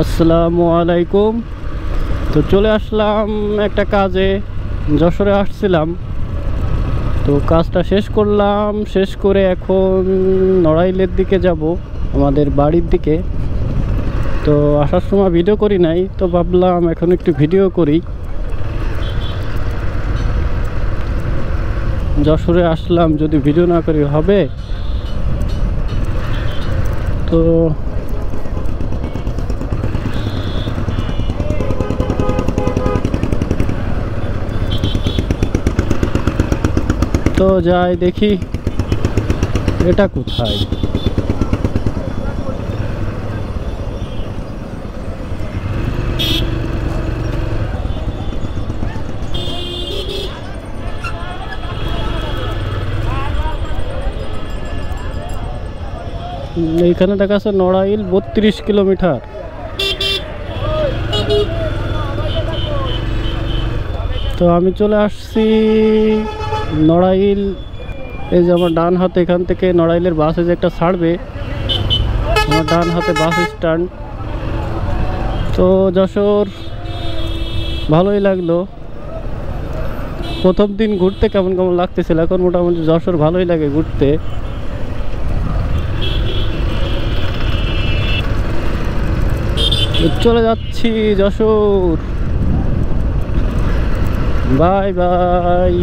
আসসালামু আলাইকুম। তো চলে আসলাম একটা কাজে, যশোরে আসছিলাম। তো কাজটা শেষ করলাম, শেষ করে এখন নড়াইলের দিকে যাব, আমাদের বাড়ির দিকে। তো আসার সময় ভিডিও করি নাই, তো ভাবলাম এখন একটু ভিডিও করি। যশোরে আসলাম, যদি ভিডিও না করি হবে? তো যাই দেখি এটা কোথায়। এইখানে দেখা যাচ্ছে নড়াইল 32 কিলোমিটার। তো আমি চলে আসছি নড়াইল। এই যে আমার ডান হাতে, এখান থেকে নড়াইলের বাসে যে একটা ছাড়বে, আমার ডান হাতে বাস স্ট্যান্ড। তো যশোর ভালোই লাগলো। প্রথম দিন ঘুরতে কেমন কেমন লাগতেছিল, এখন মোটামুটি যশোর ভালোই লাগে ঘুরতে। চলে যাচ্ছি যশোর। Bye bye.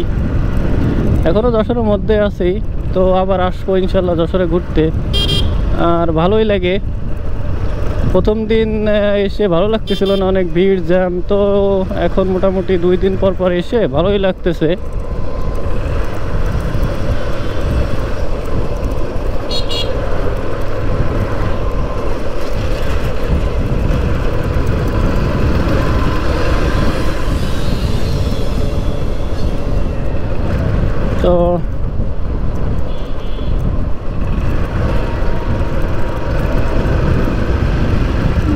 এখনও যশোরের মধ্যে আছি, তো আবার আসবো ইনশাল্লাহ যশোরে ঘুরতে। আর ভালোই লাগে। প্রথম দিন এসে ভালো লাগতেছিল না, অনেক ভিড় জ্যাম। তো এখন মোটামুটি 2 দিন পর পর এসে ভালোই লাগতেছে। তো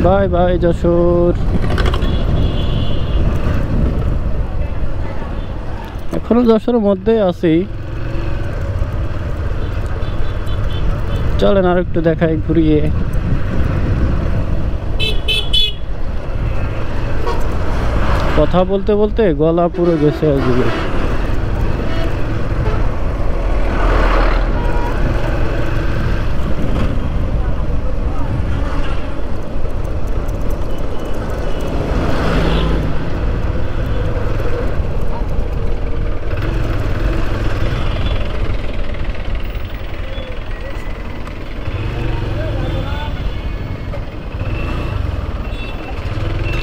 বাই বাই যশোর। এখনো যশোরের মধ্যে আছি। চলেন আর একটু দেখাই ঘুরিয়ে। কথা বলতে বলতে গলা পুরো গেছে আজকে।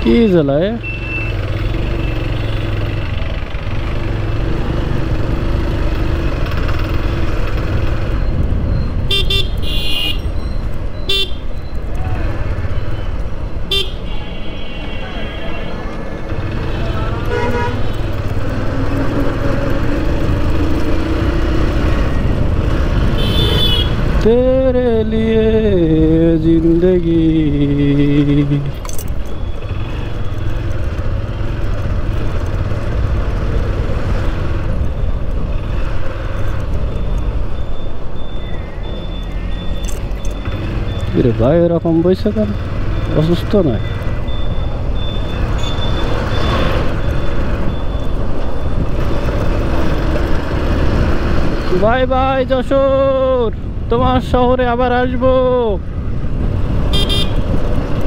কি জেলায়? तेरे लिए जिंदगी। রে ভাই, এরকম বইছে কেন? অসুস্থ নয়? বাই বাই যশোর, তোমার শহরে আবার আসবো।